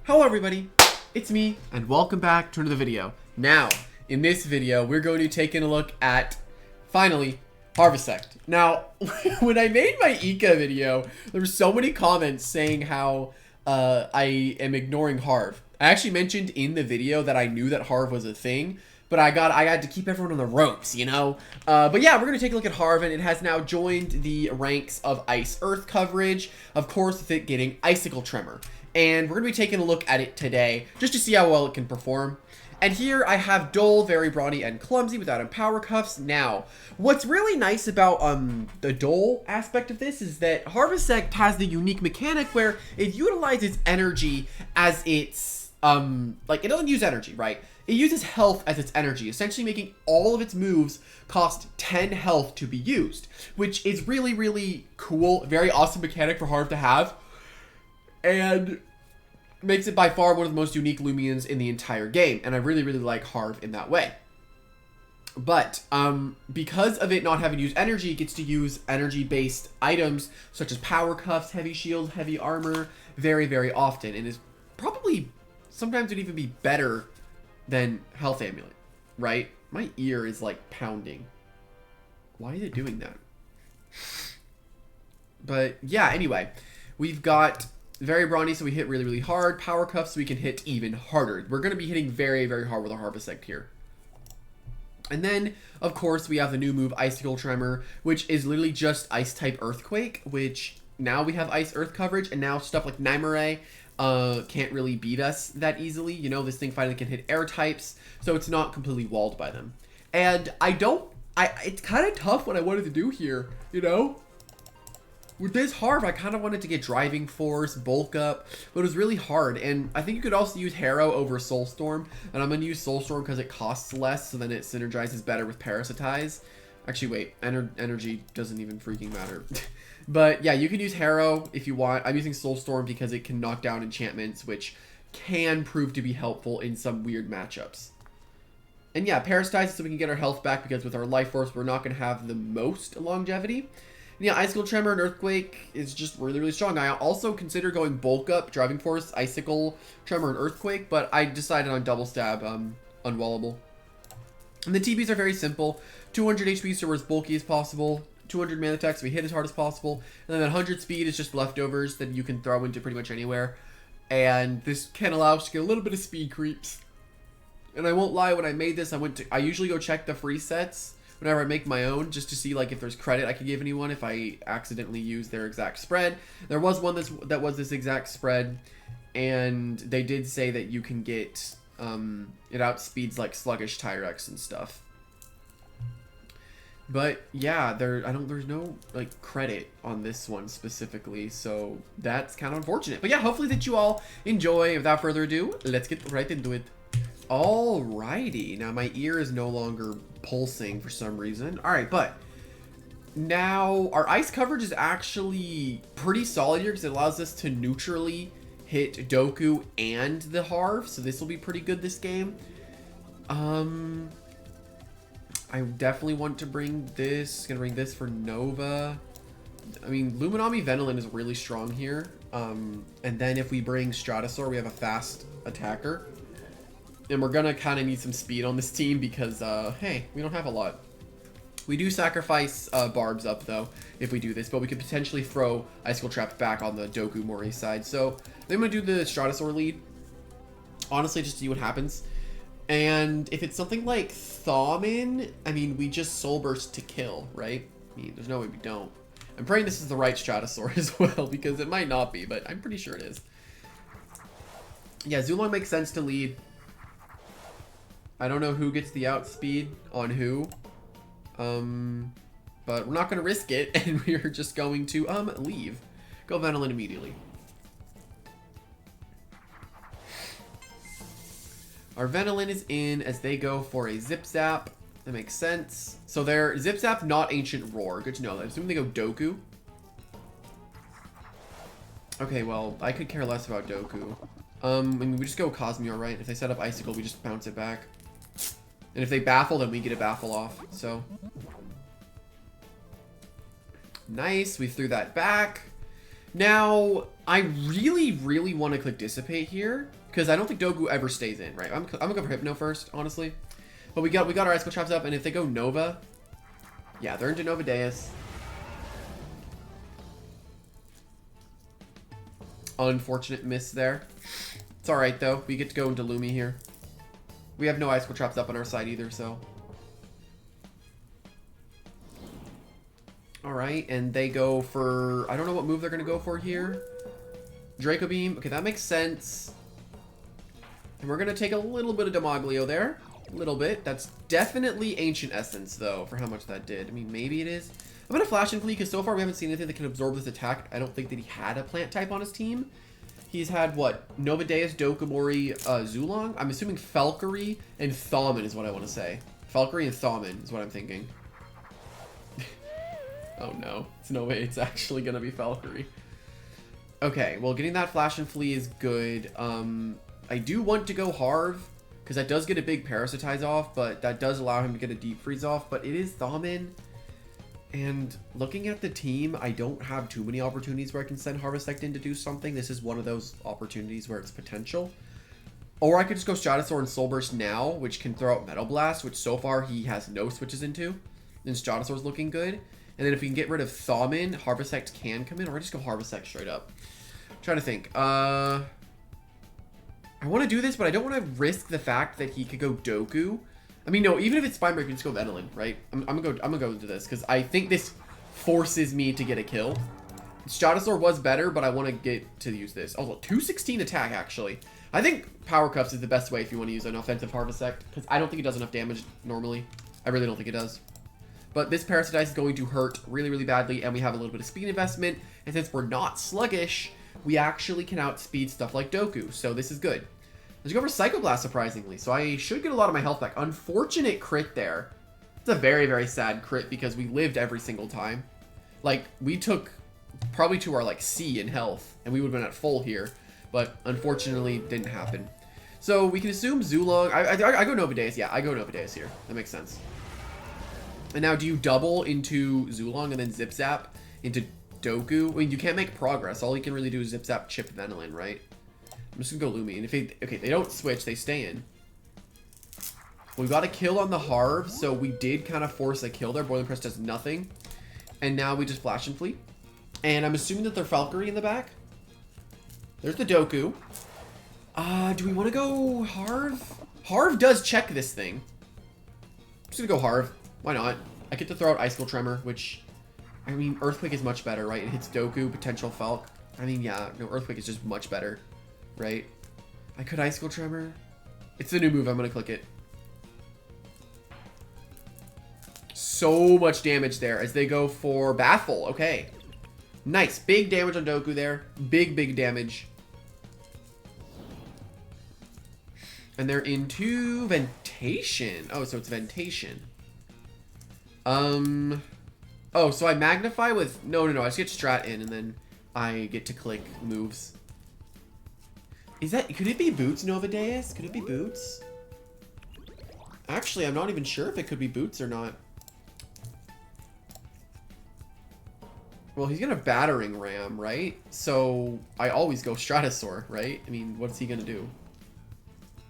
Hello everybody, it's me, and welcome back to another video. Now, in this video, we're going to take a look at, finally, Harvesect. Now, when I made my Ica video, there were so many comments saying how I am ignoring Harve. I actually mentioned in the video that I knew that Harve was a thing, but I had to keep everyone on the ropes, you know? But yeah, we're going to take a look at Harve, and it has now joined the ranks of Ice Earth coverage, of course, with it getting Icicle Tremor. And we're going to be taking a look at it today, just to see how well it can perform. And here I have Dole, very brawny and clumsy without Empower Cuffs. Now, what's really nice about the Dole aspect of this is that Harvesect has the unique mechanic where it utilizes energy as its, like, it doesn't use energy, right? It uses health as its energy, essentially making all of its moves cost 10 health to be used, which is really, really cool. Very awesome mechanic for Harve to have. And makes it by far one of the most unique Loomians in the entire game. And I really, really like Harve in that way. But because of it not having to use energy, it gets to use energy-based items such as power cuffs, heavy shield, heavy armor very, very often. And is probably, sometimes would even be better than health amulet, right? My ear is like pounding. Why is it doing that? But yeah, anyway, we've got very brawny, so we hit really, really hard. Power cuffs, so we can hit even harder. We're going to be hitting very, very hard with our Harvesect here. And then, of course, we have the new move, Icicle Tremor, which is literally just Ice-type Earthquake, which now we have Ice-Earth coverage, and now stuff like Nymare can't really beat us that easily. You know, this thing finally can hit Air types, so it's not completely walled by them. And it's kind of tough what I wanted to do here, you know? With this Harve, I kind of wanted to get Driving Force, Bulk Up, but it was really hard. And I think you could also use Harrow over Soulstorm. And I'm going to use Soulstorm because it costs less, so then it synergizes better with Parasitize. Actually, wait, energy doesn't even freaking matter. But yeah, you can use Harrow if you want. I'm using Soulstorm because it can knock down enchantments, which can prove to be helpful in some weird matchups. And yeah, Parasitize so we can get our health back, because with our Life Force, we're not going to have the most longevity. Yeah, Icicle Tremor and Earthquake is just really, really strong. I also consider going Bulk Up, Driving Force, Icicle Tremor, and Earthquake, but I decided on Double Stab, Unwallable. And the TBs are very simple. 200 HP, so we're as bulky as possible. 200 mana attack, so we hit as hard as possible. And then 100 speed is just leftovers that you can throw into pretty much anywhere. And this can allow us to get a little bit of speed creeps. And I won't lie, when I made this, I usually go check the free sets whenever I make my own, just to see like if there's credit I could give anyone if I accidentally use their exact spread. There was one that was this exact spread, and they did say that you can get it outspeeds like Sluggish Tyrex and stuff. But yeah, there's no like credit on this one specifically, so that's kind of unfortunate. But yeah, hopefully that you all enjoy. Without further ado, let's get right into it. Alrighty, now my ear is no longer pulsing for some reason. Alright, but now our ice coverage is actually pretty solid here because it allows us to neutrally hit Doku and the Harve, so this will be pretty good this game. I definitely want to bring this. Gonna bring this for Nova. I mean, Luminami Venilin is really strong here. And then if we bring Stratosaur, we have a fast attacker. And we're gonna kind of need some speed on this team because, hey, we don't have a lot. We do sacrifice Barbs up, though, if we do this. But we could potentially throw Icicle Trap back on the Doku Mori side. So I'm going to do the Stratosaur lead. Honestly, just see what happens. And if it's something like Thawmin, I mean, we just Soul Burst to kill, right? I mean, there's no way we don't. I'm praying this is the right Stratosaur as well, because it might not be, but I'm pretty sure it is. Yeah, Zulong makes sense to lead. I don't know who gets the outspeed on who, but we're not going to risk it, and we're just going to leave. Go Venilin immediately. Our Venilin is in as they go for a Zip Zap. That makes sense. So they're Zip Zap, not Ancient Roar. Good to know. I assume they go Doku. Okay, well, I could care less about Doku. I mean, we just go Cosmere, right? If they set up Icicle, we just bounce it back. And if they baffle, then we get a baffle off. So nice. We threw that back. Now, I really want to click Dissipate here, because I don't think Doku ever stays in, right? I'm gonna go for Hypno first, honestly. But we got our Icicle Traps up, and if they go Nova, yeah, they're into Nova Deus. Unfortunate miss there. It's alright though, we get to go into Loomy here. We have no Icicle Traps up on our side either, so. Alright, and they go for, I don't know what move they're gonna go for here. Draco Beam, okay, that makes sense. And we're gonna take a little bit of Demoglio there. A little bit. That's definitely Ancient Essence though, for how much that did. I mean, maybe it is. I'm gonna Flash and Flee because so far we haven't seen anything that can absorb this attack. I don't think that he had a plant type on his team. He's had what? Nova Deus, Dokomori, Zulong. I'm assuming Falkyrie and Thaumin is what I want to say. Falkyrie and Thaumin is what I'm thinking. Oh no, it's no way it's actually gonna be Falkyrie. Okay, well getting that Flash and Flee is good. I do want to go Harve, because that does get a big Parasitize off, but that does allow him to get a Deep Freeze off, but it is Thaumin. And looking at the team, I don't have too many opportunities where I can send Harvesect in to do something. This is one of those opportunities where it's potential. Or I could just go Stratosaur and Soul Burst now, which can throw out Metal Blast, which so far he has no switches into. And Stratosaur's looking good. And then if we can get rid of Thaumin, Harvesect can come in, or I just go Harvesect straight up. I'm trying to think. I want to do this, but I don't want to risk the fact that he could go Doku. I mean, no, even if it's Spine Breaker, just go Venilin, right? I'm gonna go into this because I think this forces me to get a kill. Stratosaur was better, but I want to get to use this. Oh, 216 attack, actually. I think Power Cuffs is the best way if you want to use an offensive Harvesect, because I don't think it does enough damage normally. I really don't think it does. But this Parasitize is going to hurt really badly, and we have a little bit of speed investment, and since we're not sluggish, we actually can outspeed stuff like Doku, so this is good. Let's go for Psycho Blast, surprisingly. So I should get a lot of my health back. Unfortunate crit there. It's a very sad crit because we lived every single time. Like, we took probably to our, like, C in health, and we would have been at full here. But unfortunately, didn't happen. So we can assume Zulong. I go Nova Deus. Yeah, I go Nova Deus here. That makes sense. And now, do you double into Zulong and then Zip Zap into Doku? I mean, you can't make progress. All you can really do is Zip Zap, Chip Venilin, right? I'm just gonna go Loomian. And if they don't switch, they stay in. We got a kill on the Harve, so we did kind of force a kill there. Boiling Press does nothing. And now we just Flash and Flee. And I'm assuming that they're Falkyrie in the back. There's the Doku. Do we want to go Harve? Harve does check this thing. I'm just gonna go Harve. Why not? I get to throw out Icicle Tremor, which, I mean, Earthquake is much better, right? It hits Doku, potential Falk. I mean, yeah, no, Earthquake is just much better. Right? I could Icicle Tremor. It's the new move. I'm going to click it. So much damage there as they go for Baffle. Okay. Nice. Big damage on Doku there. Big damage. And they're into Ventation. Oh, so it's Ventation. Oh, so I magnify with... No. I just get Strat in and then I get to click moves. Is that... Could it be Boots, Nova Deus? Could it be Boots? Actually, I'm not even sure if it could be Boots or not. Well, he's gonna Battering Ram, right? So, I always go Stratosaur, right? I mean, what's he gonna do?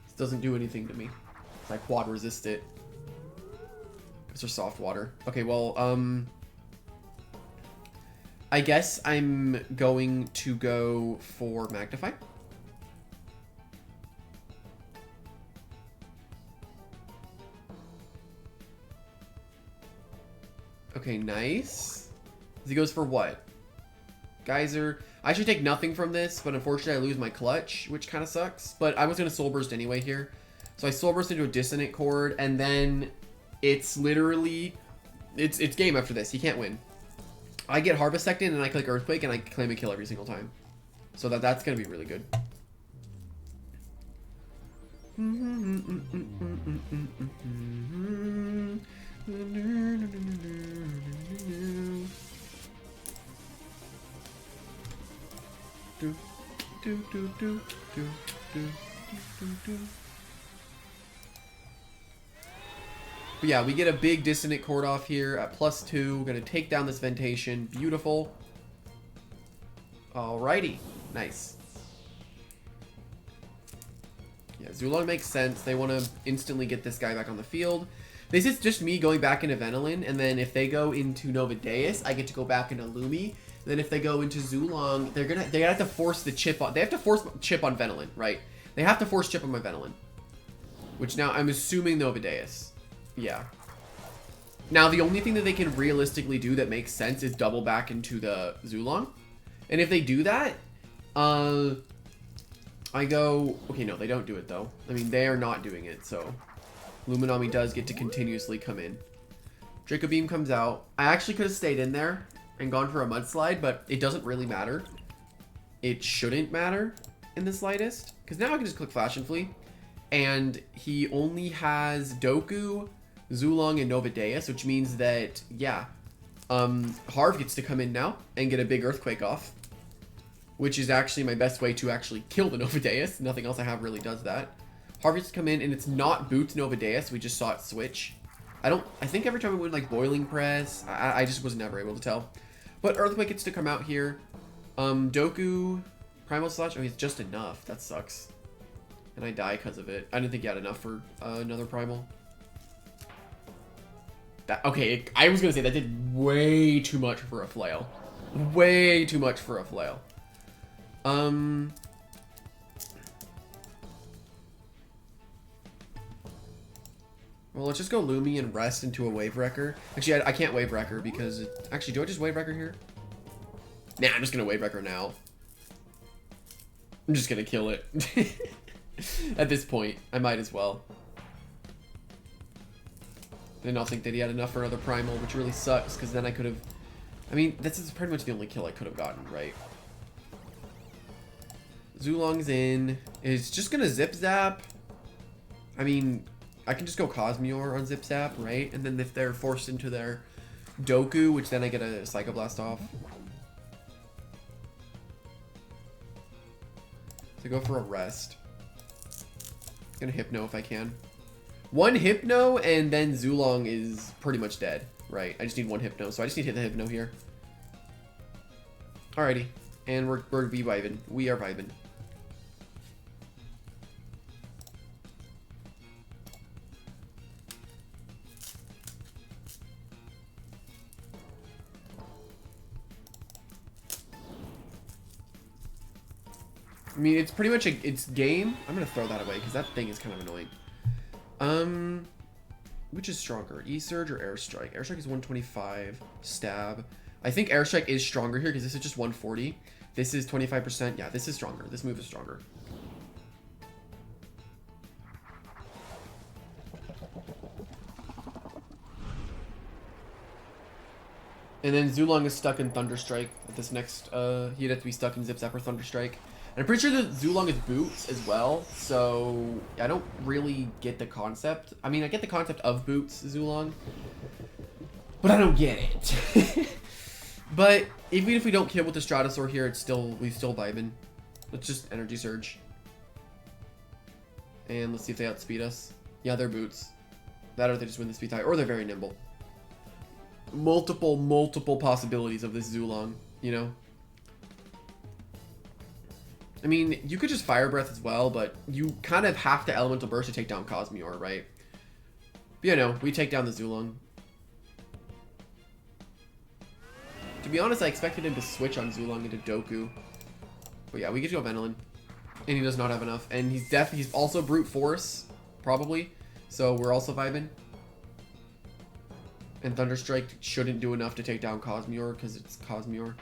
This doesn't do anything to me. I quad resist it. Because they're soft water. Okay, well, I guess I'm going to go for Magnify. Okay, nice. He goes for what? Geyser. I should take nothing from this, but unfortunately I lose my clutch, which kind of sucks. But I was going to Soul Burst anyway here. So I Soul Burst into a Dissonant Chord, and then it's literally... It's game after this. He can't win. I get Harvesect in, and I click Earthquake, and I claim a kill every single time. So that's going to be really good. But yeah, we get a big Dissonant Chord off here at +2. We're going to take down this Ventation. Beautiful. Alrighty. Nice. Yeah, Zulong makes sense. They want to instantly get this guy back on the field. This is just me going back into Venilin, and then if they go into Novadeus, I get to go back into Lumi. Then if they go into Zulong, they have to force the chip on. They have to force chip on Venilin, right? They have to force chip on my Venilin, which now I'm assuming Novadeus. Yeah. Now the only thing that they can realistically do that makes sense is double back into the Zulong, and if they do that, I go. Okay, no, they don't do it though. I mean, they are not doing it, so. Luminami does get to continuously come in. Draco Beam comes out. I actually could have stayed in there and gone for a Mudslide, but it doesn't really matter. It shouldn't matter in the slightest. Because now I can just click Flash and Flee. And he only has Doku, Zulong, and Novadeus, which means that, yeah, Harve gets to come in now and get a big Earthquake off. Which is actually my best way to actually kill the Novadeus. Nothing else I have really does that. Harvest come in, and it's not Boots Novadeus. We just saw it switch. I think every time we went like Boiling Press, I just was never able to tell. But Earthquake gets to come out here. Doku, Primal Slash. Oh, he's just enough. That sucks. And I die because of it. I didn't think he had enough for another Primal. Okay, I was going to say that did way too much for a Flail. Way too much for a Flail. Well, let's just go Lumi and rest into a Wave Wrecker. Actually, I can't Wave Wrecker because... Actually, do I just Wave Wrecker here? Nah, I'm just going to Wave Wrecker now. I'm just going to kill it. At this point, I might as well. Did not think that he had enough for another Primal, which really sucks because then I could have... I mean, this is pretty much the only kill I could have gotten, right? Zulong's in. It's just going to Zip Zap. I mean... I can just go Cosmeor on Zip Zap, right? And then if they're forced into their Doku, which then I get a Psycho Blast off. So go for a rest. Gonna Hypno if I can. One Hypno and then Zulong is pretty much dead, right? I just need one Hypno, so I just need to hit the Hypno here. Alrighty. And we're vibing. We are vibing. I mean, it's pretty much it's game. I'm gonna throw that away because that thing is kind of annoying. Which is stronger, E-Surge or Airstrike? Airstrike is 125. Stab. I think Airstrike is stronger here because this is just 140. This is 25%. Yeah, this is stronger. This move is stronger. And then Zulong is stuck in Thunderstrike. At this next, he'd have to be stuck in Zip Zap or Thunderstrike. And I'm pretty sure that Zulong is Boots as well, so I don't really get the concept. I mean, I get the concept of Boots, Zulong, but I don't get it. But even if we don't kill with the Stratosaur here, we still vibing. Let's just Energy Surge. And let's see if they outspeed us. Yeah, they're Boots. That or they just win the speed tie, or they're very nimble. Multiple possibilities of this Zulong, you know? I mean, you could just Fire Breath as well, but you kind of have to Elemental Burst to take down Cosmeor, right? But, you know, we take down the Zulong. To be honest, I expected him to switch on Zulong into Doku. But yeah, we get to go Venilin. And he does not have enough. And he's also Brute Force, probably. So we're also vibing. And Thunderstrike shouldn't do enough to take down Cosmeor, because it's Cosmeor.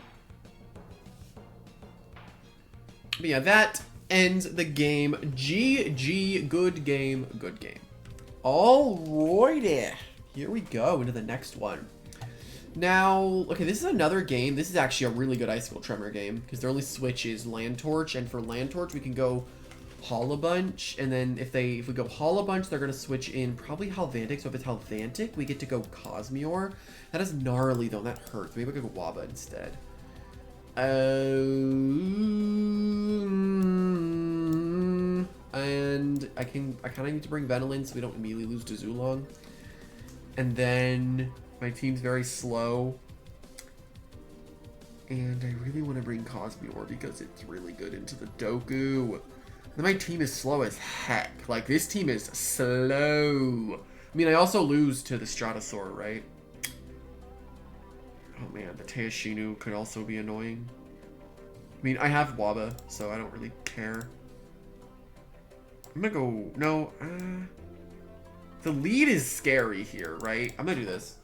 But yeah, that ends the game. GG, good game, good game. Alrighty. Here we go into the next one. Now, okay, this is another game. This is actually a really good Icicle Tremor game, because their only switch is Land Torch, and for Land Torch, we can go Holobunch, and then if we go Holobunch, they're going to switch in probably Halvantic, so if it's Halvantic, we get to go Cosmeor. That is gnarly, though, that hurts. Maybe we could go Waba instead. And I kind of need to bring Venilin so we don't immediately lose to Zulong. And then my team's very slow. And I really want to bring Cosmore because it's really good into the Doku. And my team is slow as heck. Like, this team is slow. I mean, I also lose to the Stratosaur, right? Oh man, the Teoshinu could also be annoying. I mean, I have Waba, so I don't really care. I'm gonna go... No, the lead is scary here, right? I'm gonna do this.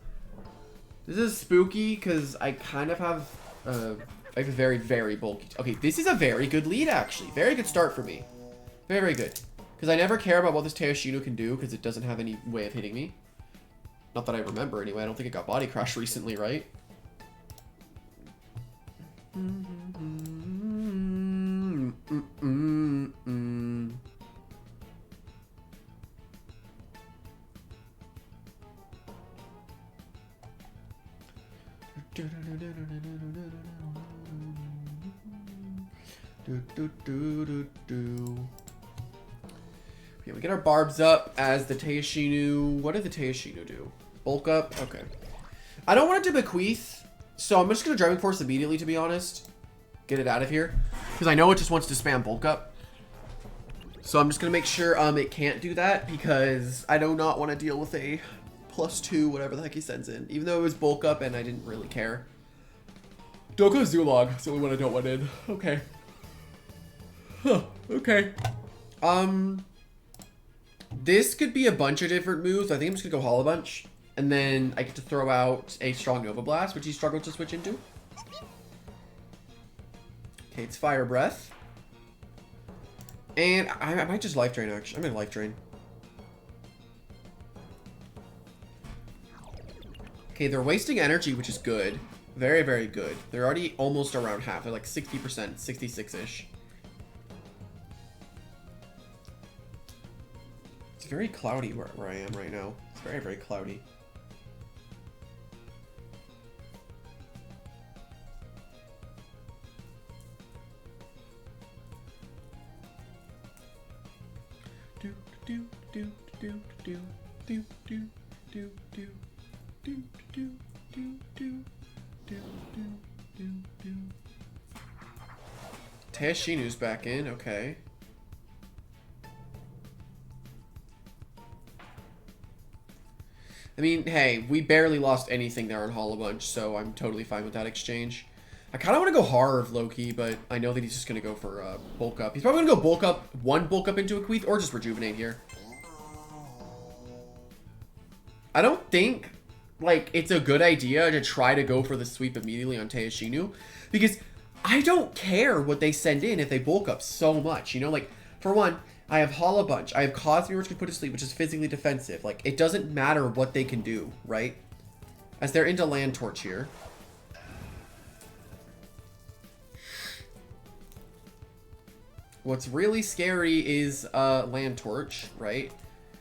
This is spooky because I kind of have a very, very bulky... Okay, this is a very good lead, actually. Very good start for me. Very, very good. Because I never care about what this Teoshinu can do because it doesn't have any way of hitting me. Not that I remember, anyway. I don't think it got body crashed recently, right? Okay, we get our barbs up as the Teoshinu. What did the Teoshinu do? Bulk up? Okay. I don't want it to bequeath, so I'm just going to Driving Force immediately, to be honest. Get it out of here. Because I know it just wants to spam bulk up. So I'm just going to make sure it can't do that, because I do not want to deal with a +2, whatever the heck he sends in. Even though it was bulk up and I didn't really care. Doko Zulog. That's the only one I don't want in. Okay. Huh. Okay. This could be a bunch of different moves. I think I'm just gonna go Hollow Bunch. And then I get to throw out a strong Nova Blast, which he struggled to switch into. Okay, it's Fire Breath. And I might just Life Drain, actually. I'm gonna Life Drain. Okay, they're wasting energy, which is good. Very, very good. They're already almost around half. They're like 60%, 66-ish. It's very cloudy where I am right now. It's very, very cloudy. Do do do do do do do do do do do do do. Teoshinu's back in, okay. I mean, hey, we barely lost anything there on Hollow Bunch, so I'm totally fine with that exchange. I kind of want to go Harve, low-key, but I know that he's just going to go for bulk up. He's probably going to go bulk up, one bulk up into a Queeth, or just Rejuvenate here. I don't think, like, it's a good idea to try to go for the sweep immediately on Teoshinu, because I don't care what they send in if they bulk up so much, you know? Like, for one, I have Hollow Bunch, I have Cosmere, which can put to sleep, which is physically defensive. Like, it doesn't matter what they can do, right? As they're into Land Torch here. What's really scary is Land Torch, right?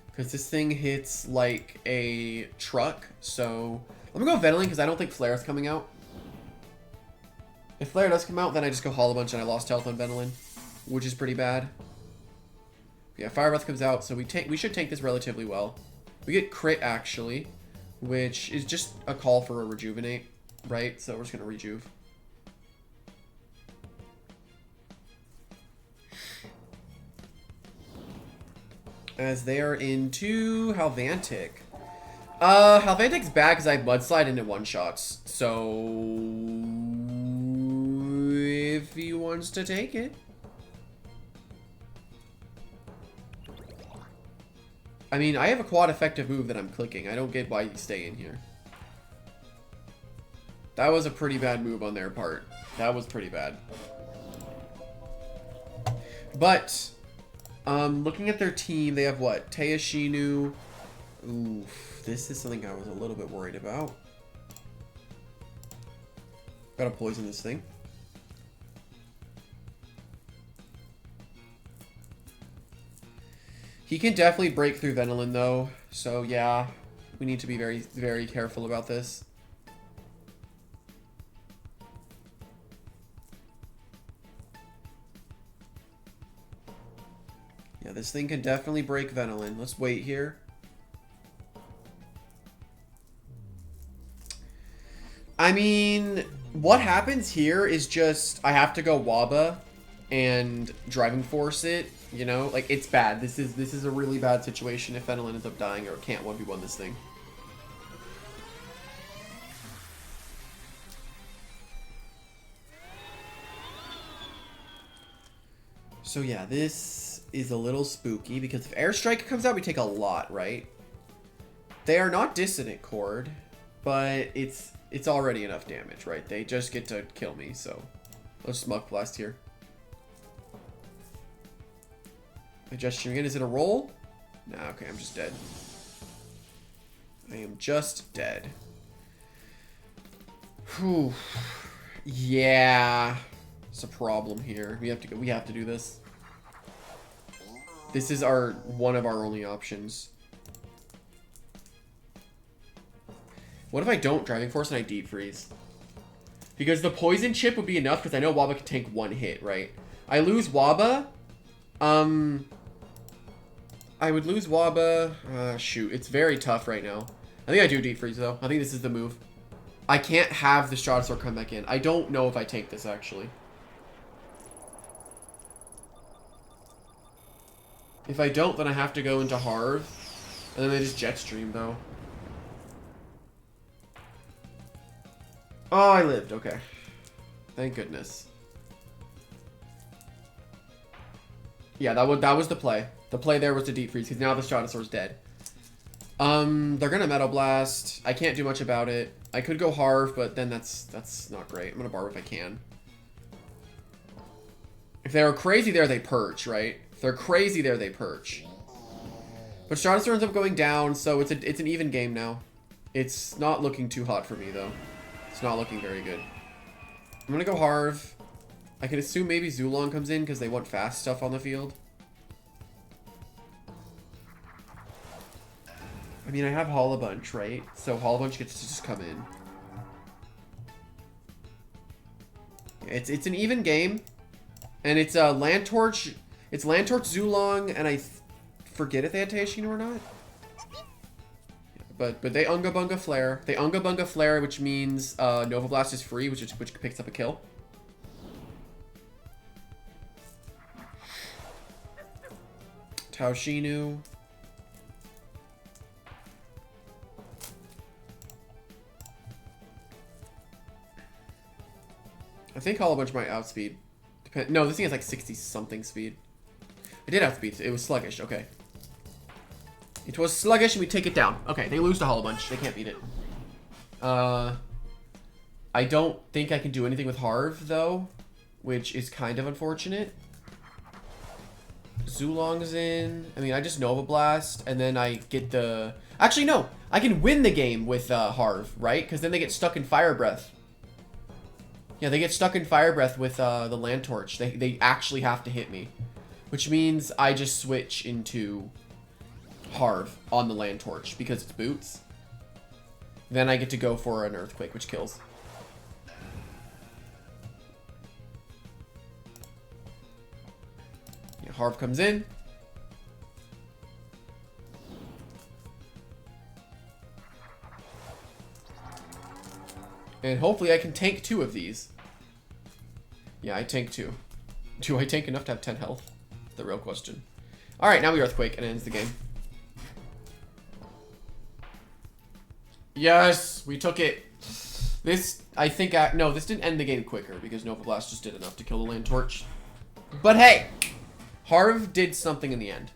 Because this thing hits like a truck. So I'm gonna go Venoling because I don't think Flare's coming out. If Flare does come out, then I just go Hollow Bunch and I lost health on Venoling, which is pretty bad. Yeah, Fire Breath comes out, so we should take this relatively well. We get crit actually, which is just a call for a Rejuvenate, right? So we're just gonna Rejuve. As they are into Halvantic. Halvantic's bad because I Mudslide into one-shots. So if he wants to take it. I mean, I have a quad effective move that I'm clicking. I don't get why you stay in here. That was a pretty bad move on their part. That was pretty bad. But looking at their team, they have what? Teoshinu. Oof, this is something I was a little bit worried about. Gotta poison this thing. He can definitely break through Venoling though, so yeah, we need to be very, very careful about this. Yeah, this thing can definitely break Venoling. Let's wait here. I mean, What happens here is just I have to go Waba and driving force it, you know? Like, it's bad. This is a really bad situation if Venilin ends up dying or can't 1v1 this thing. So yeah, this is a little spooky because if Airstrike comes out, we take a lot, right? They are not Dissonant Chord, but it's already enough damage, right? They just get to kill me, so let's Smug Blast here. My gesturing in, is it a roll? Nah, okay, I'm just dead. I am just dead. Whew. Yeah. It's a problem here. We have to do this. This is one of our only options. What if I don't Driving Force and I Deep Freeze? Because the Poison Chip would be enough because I know Waba can tank one hit, right? I lose Waba. I would lose Waba. Shoot, it's very tough right now. I think I do Deep Freeze though. I think this is the move. I can't have the Stratosaur come back in. I don't know if I take this actually. If I don't, then I have to go into Harve. And then they just Jetstream, though. Oh, I lived. Okay. Thank goodness. Yeah, that was the play. The play there was to Deep Freeze, because now the Stratosaur's dead. They're gonna Metal Blast. I can't do much about it. I could go Harve, but then that's not great. I'm gonna Barb if I can. If they were crazy there, they perch, right? If they're crazy there, they perch. But Stratosaur ends up going down, so it's an even game now. It's not looking too hot for me, though. It's not looking very good. I'm gonna go Harve. I can assume maybe Zulong comes in because they want fast stuff on the field. I mean, I have Holobunch, right? So Holobunch gets to just come in. It's an even game. And it's a Landtorch. It's Landtorch, Zulong, and I forget if they had Teishino or not. But they Unga Bunga Flare. They Unga Bunga Flare, which means Nova Blast is free, which picks up a kill. Taoshinu. I think Holobunch might outspeed. No, this thing has like 60-something speed. I did outspeed. It was sluggish. Okay. It was sluggish and we take it down. Okay, they lose to Holobunch. They can't beat it. I don't think I can do anything with Harve, though, which is kind of unfortunate. Zulong's in. I mean, I just Nova Blast, and then I get the... Actually, no. I can win the game with Harve, right? Because then they get stuck in Fire Breath. Yeah, they get stuck in Fire Breath with the Landtorch. They actually have to hit me. Which means I just switch into Harve on the Landtorch because it's boots. Then I get to go for an Earthquake, which kills. Yeah, Harve comes in. And hopefully I can tank 2 of these. Yeah, I tank 2. Do I tank enough to have 10 health? The real question. Alright, now we Earthquake and it ends the game. Yes, we took it. This, I think, no, this didn't end the game quicker because Nova Blast just did enough to kill the Landtorch. But hey, Harve did something in the end.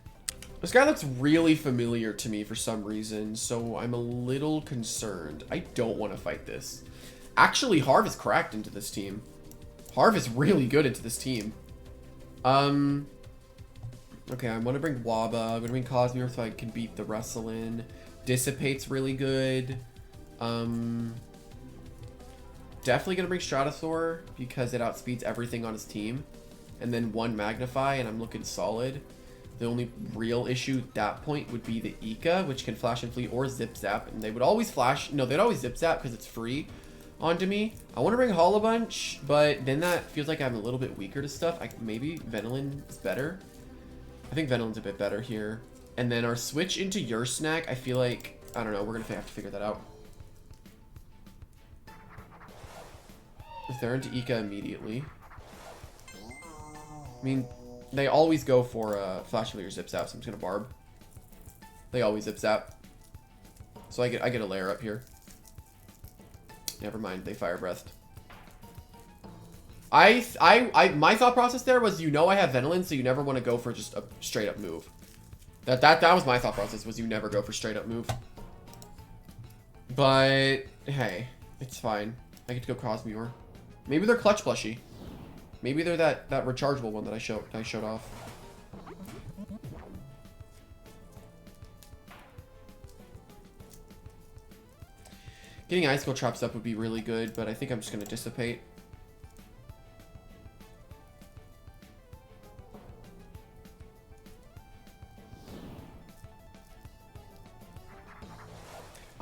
This guy looks really familiar to me for some reason, so I'm a little concerned. I don't want to fight this. Actually, Harve is cracked into this team. Harve is really good into this team. Okay, I want to bring Waba. I'm going to bring Cosmere so I can beat the Wrestle-In. Dissipate's really good. Definitely going to bring Stratosaur because it outspeeds everything on his team. And then 1 Magnify, and I'm looking solid. The only real issue at that point would be the Ika, which can Flash and Flee or Zip Zap. And they would always Flash. No, they'd always Zip Zap because it's free onto me. I want to bring Holobunch, but then that feels like I'm a little bit weaker to stuff. Maybe Venilin is better. I think Venilin's a bit better here. And then our switch into Yursnack, I feel like, I don't know, we're going to have to figure that out. They're into Ika immediately. I mean, they always go for Flash Familiar Zip Zap, so I'm just gonna Barb. They always Zip Zap. So I get a layer up here. Never mind, they Fire Breathed. My thought process there was, you know, I have Venilin, so you never want to go for just a straight up move. That was my thought process, was you never go for straight up move. But hey, it's fine. I get to go Cosmere. Maybe they're Clutch Plushie. Maybe they're that rechargeable one that I showed off. Getting Icicle Traps up would be really good, but I think I'm just gonna Dissipate.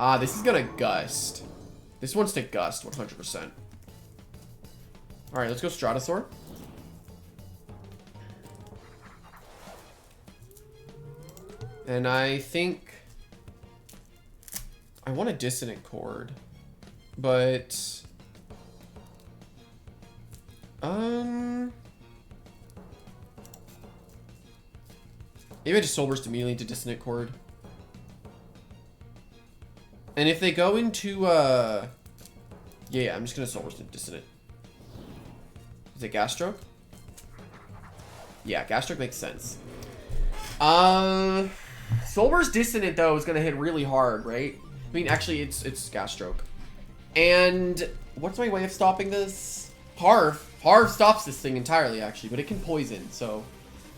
Ah, this is gonna Gust. This wants to Gust 100%. Alright, let's go Stratosaur. And I think I want a Dissonant Chord, but maybe I just Soul Burst immediately into Dissonant Chord. And if they go into yeah, I'm just gonna Soul Burst into Dissonant. Is it Gas Stroke? Yeah, Gas Stroke makes sense. Soul Burst Dissonant though is gonna hit really hard, right? I mean, actually, it's Gas Stroke. And what's my way of stopping this? Harve. Harve stops this thing entirely, actually, but it can poison. So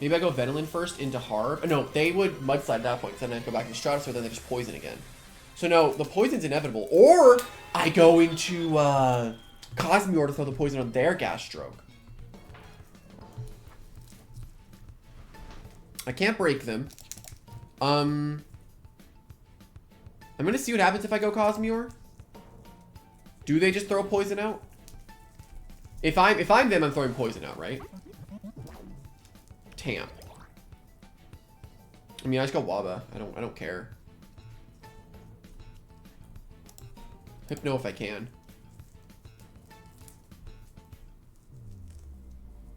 maybe I go Venilin first into Harve. No, they would Mudslide at that point. So then I go back to Stratosaur, then they just poison again. So no, the poison's inevitable. Or I go into Cosmere to throw the poison on their Gas Stroke. I can't break them. I'm gonna see what happens if I go Cosmere. Do they just throw poison out? If I'm them, I'm throwing poison out, right? Tamp. I mean, I just go Waba. I don't care. Hypno if I can.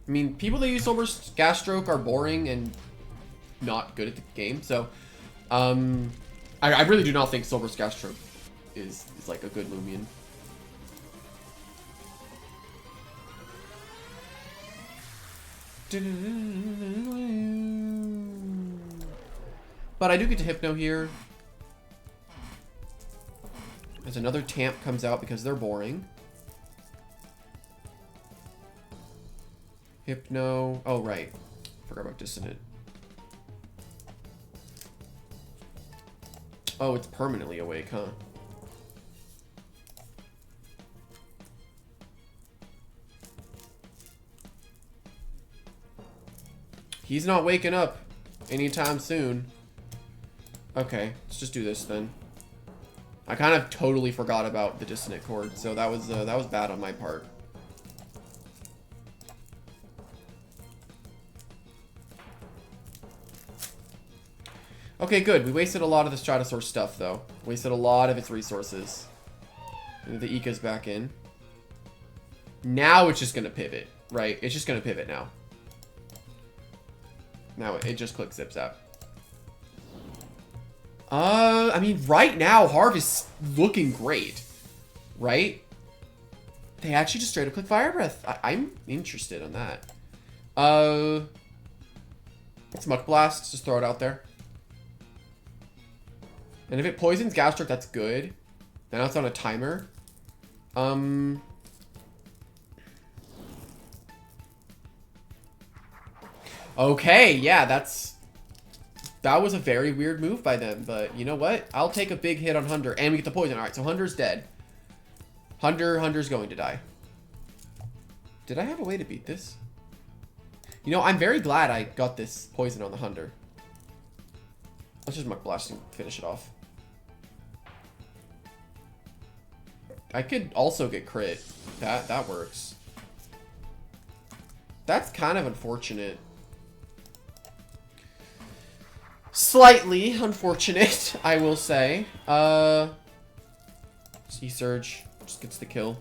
I mean, people that use Soul Burst Gas Stroke are boring and not good at the game, so I really do not think Soul Burst Gas Stroke is like a good Loomian. But I do get to Hypno here. As another Tamp comes out because they're boring. Hypno. Oh, right. Forgot about Dissonant. Oh, it's permanently awake, huh? He's not waking up anytime soon. Okay, let's just do this then. I kind of totally forgot about the Dissonant Chord, so that was bad on my part. Okay, good. We wasted a lot of the Stratosaur stuff, though. Wasted a lot of its resources. And the Ika's back in. Now it's just going to pivot, right? It's just going to pivot now. Now it just clicks Zip Zap. I mean, right now, Harve is looking great, right? They actually just straight up click Fire Breath. I'm interested in that. It's Muck Blast. Just throw it out there. And if it poisons Gas Stroke, that's good. Then it's on a timer. Okay, yeah, that was a very weird move by them, but you know what? I'll take a big hit on Hunter, and we get the poison. All right, so Hunter's dead. Hunter's going to die. Did I have a way to beat this? You know, I'm very glad I got this poison on the Hunter. Let's just Muck Blast and finish it off. I could also get crit. That works. That's kind of unfortunate. Slightly unfortunate, I will say. Sea Surge just gets the kill.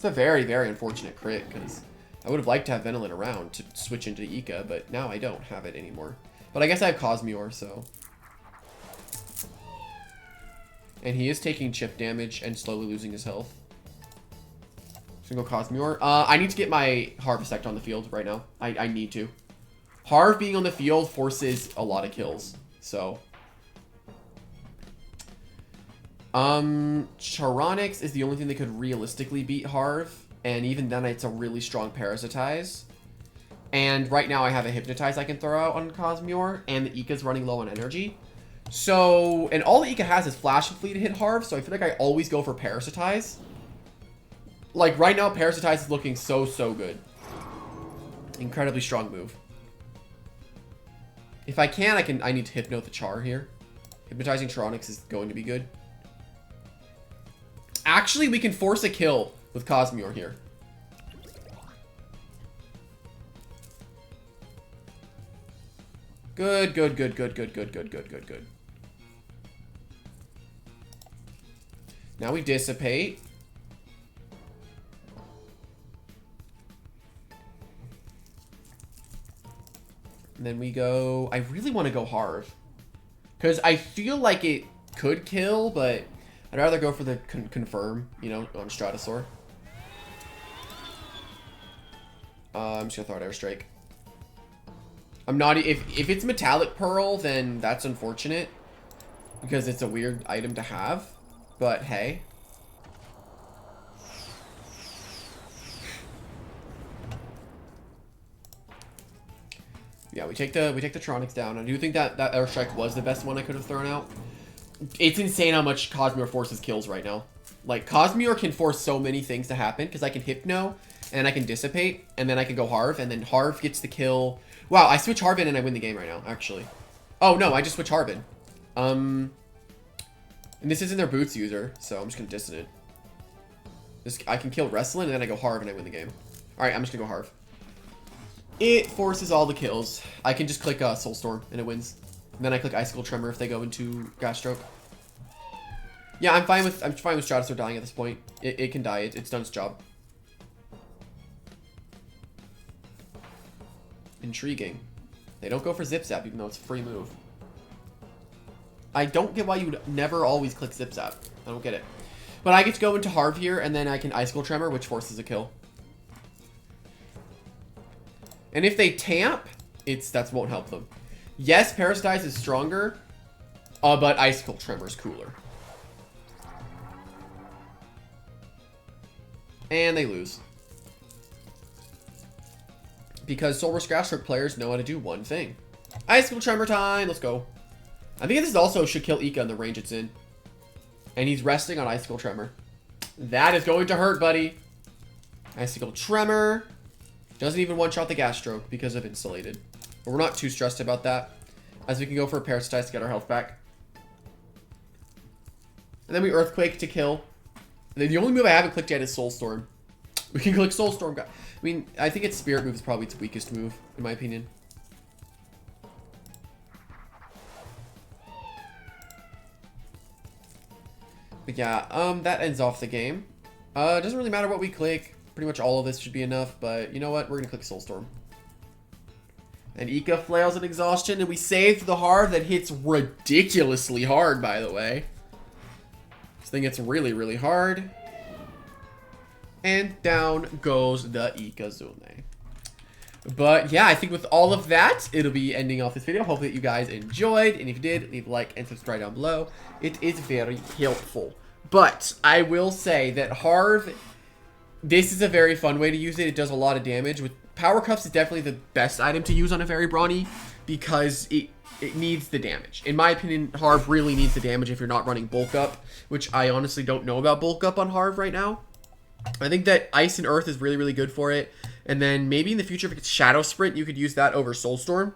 It's a very, very unfortunate crit, because I would have liked to have Venilin around to switch into Ika, but now I don't have it anymore. But I guess I have Cosmere, so... And he is taking chip damage and slowly losing his health. So go Cosmere. I need to get my Harvesect on the field right now. I need to. Harve being on the field forces a lot of kills. So. Charonix is the only thing that could realistically beat Harve. And even then, it's a really strong Parasitize. And right now, I have a Hypnotize I can throw out on Cosmere. And the Ika's running low on energy. So, and all the Ika has is Flash and Flee to hit Harve, so I feel like I always go for Parasitize. Like, right now, Parasitize is looking so, so good. Incredibly strong move. If I can, I need to Hypno the Char here. Hypnotizing Charonix is going to be good. Actually, we can force a kill with Cosmere here. Good, good, good, good, good, good, good, good, good, good. Now we dissipate. And then we go... I really want to go Harve. Because I feel like it could kill, but I'd rather go for the confirm, you know, on Stratosaur. I'm just going to throw out Airstrike. I'm not... If it's Metallic Pearl, then that's unfortunate. Because it's a weird item to have. But hey. Yeah, we take the Charonix down. I do think that Airstrike was the best one I could have thrown out. It's insane how much Cosmere forces kills right now. Like, Cosmere can force so many things to happen, because I can Hypno, and I can Dissipate, and then I can go Harve, and then Harve gets the kill. Wow, I switch Harve in and I win the game right now, actually. Oh, no, I just switch Harve in. And this isn't their Boots user, so I'm just going to Dissonant. I can kill Wrestling, and then I go Harve, and I win the game. Alright, I'm just going to go Harve. It forces all the kills. I can just click Soulstorm, and it wins. And then I click Icicle Tremor if they go into Gas Stroke. Yeah, I'm fine with Stratosaur dying at this point. It can die. It's done its job. Intriguing. They don't go for Zip Zap, even though it's a free move. I don't get why you would never always click Zip Zap. I don't get it. But I get to go into Harve here, and then I can Icicle Tremor, which forces a kill. And if they tamp, that won't help them. Yes, Parasitize is stronger, but Icicle Tremor is cooler. And they lose. Because Soul Rush Gas Stroke players know how to do one thing. Icicle Tremor time, let's go. I think this also should kill Ika in the range it's in. And he's resting on Icicle Tremor. That is going to hurt, buddy. Icicle Tremor. Doesn't even one-shot the Gas Stroke because of Insulated. But we're not too stressed about that, as we can go for a Parasitize to get our health back. And then we Earthquake to kill. And then the only move I haven't clicked yet is Soulstorm. We can click Soulstorm. I mean, I think its Spirit move is probably its weakest move, in my opinion. But yeah, that ends off the game. It doesn't really matter what we click. Pretty much all of this should be enough, but you know what? We're going to click Soulstorm. And Ika flails an Exhaustion, and we saved the Harve that hits ridiculously hard, by the way. This thing hits really, really hard. And down goes the Ikazune. But yeah, I think with all of that, it'll be ending off this video. Hopefully that you guys enjoyed. And if you did, leave a like and subscribe down below. It is very helpful. But I will say that Harve, this is a very fun way to use it. It does a lot of damage. With Power Cuffs is definitely the best item to use on a very brawny because it needs the damage. In my opinion, Harve really needs the damage if you're not running Bulk Up, which I honestly don't know about Bulk Up on Harve right now. I think that Ice and Earth is really, really good for it. And then maybe in the future, if it's Shadow Sprint, you could use that over Soulstorm.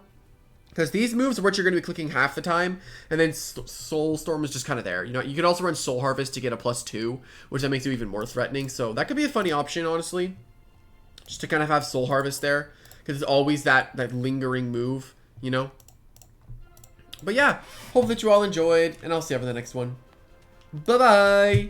Because these moves are what you're going to be clicking half the time. And then Soulstorm is just kind of there. You know, you could also run Soul Harvest to get a +2, which that makes you even more threatening. So that could be a funny option, honestly. Just to kind of have Soul Harvest there. Because it's always that lingering move, you know. But yeah, hope that you all enjoyed. And I'll see you for the next one. Bye-bye.